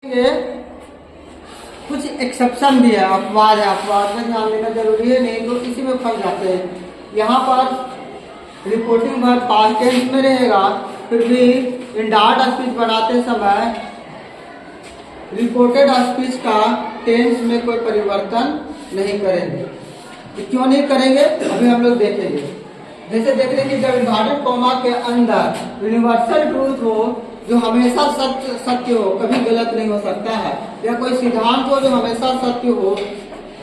ये कुछ एक्सेप्शन भी है, अपवाद है। अपवाद में ध्यान देना जरूरी है, नहीं तो इसी में फंस जाते हैं। यहाँ पर रिपोर्टिंग वर्ब पास्ट टेंस में रहेगा, फिर भी इंडायरेक्ट स्पीच बनाते समय रिपोर्टेड स्पीच का टेंस में कोई परिवर्तन नहीं करेंगे। तो क्यों नहीं करेंगे अभी हम लोग देखेंगे। जैसे देख रहे हैं कि जब इन्वर्टेड कॉमा के अंदर यूनिवर्सल ट्रूथ हो जो हमेशा सत्य हो, कभी गलत नहीं हो सकता है, या कोई सिद्धांत हो जो हमेशा सत्य हो,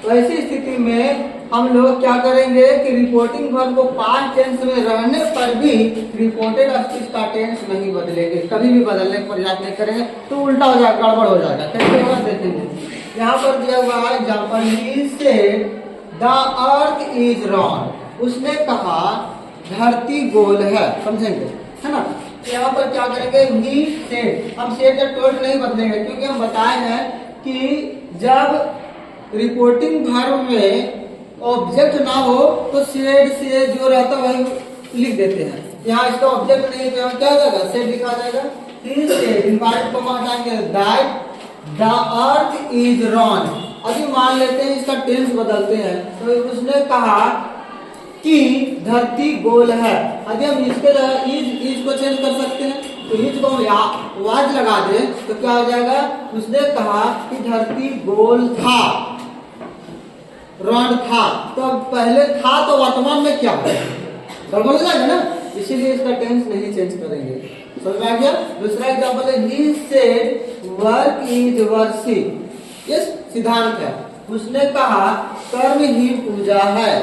तो ऐसी स्थिति में हम लोग क्या करेंगे कि रिपोर्टिंग वर्ब को पास्ट टेंस में रहने पर भी रिपोर्टेड स्पीच का टेंस नहीं बदलेंगे, कभी भी बदलने का प्रयास नहीं करेंगे, तो उल्टा हो जाएगा, गड़बड़ हो जाएगा। कैसे होगा देखेंगे। यहाँ पर दिया हुआ है example, he said the earth is round, उसने कहा धरती गोल है, समझेंगे है ना। यहाँ पर क्या करेंगे, ही सेड, हम सेड या टोल्ड नहीं बदलेंगे, क्योंकि हम बताए हैं कि जब रिपोर्टिंग वर्ब में ऑब्जेक्ट ना हो तो सेड से जो रहता है वही लिख देते हैं। यहाँ इसका ऑब्जेक्ट नहीं है तो क्या हो जाएगा, सेड लिखा जाएगा। ही सेड इनवाइट को हटाएंगे, that the earth is round. अभी मान लेते हैं इसका टेंस बदलते हैं, तो उसने कहा कि धरती गोल है। अभी हम इसके इज को चेंज कर सकते हैं, तो इज को हम वाज लगा दे तो क्या हो जाएगा, उसने कहा कि धरती गोल था, राउंड था। तो अब पहले था तो वर्तमान में क्या है, गड़बड़ हो जाएगा ना, इसीलिए इसका टेंस नहीं चेंज करेंगे। समझ में आ गया। दूसरा एग्जांपल है, he said work is worship, ये सिद्धांत है। उसने कहा कर्म ही पूजा है,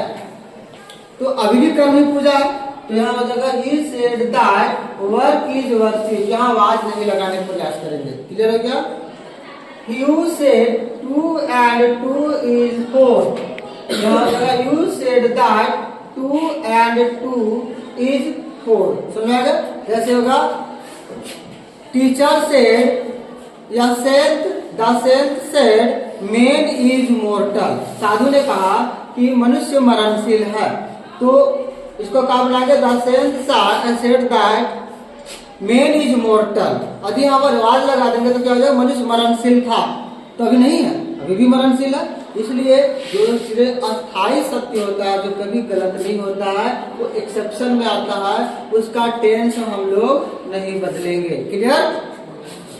तो अभी भी कर्म ही पूजा है, तो यहाँ हो जाएगा he said that work is worship, यहाँ आवाज नहीं लगाने का प्रयास करेंगे। क्लियर हो गया। You said 2 and 2 is 4, यहाँ हो जाएगा you said that 2 and 2 is 4। समझ में आ गया। जैसे होगा टीचर सेड या said the said said man is mortal, साधु ने कहा कि मनुष्य मरणशील है, तो इसको क्या बनाएंगे, the said that man is mortar. यदि यहाँ पर आवाज लगा देंगे तो क्या हो जाएगा, मनुष्य मरणशील था, तो अभी नहीं है, अभी भी मरणशील है। इसलिए जो अस्थायी सत्य होता है, जो कभी गलत नहीं होता है, वो एक्सेप्शन में आता है, उसका टेंस हम लोग नहीं बदलेंगे। क्लियर।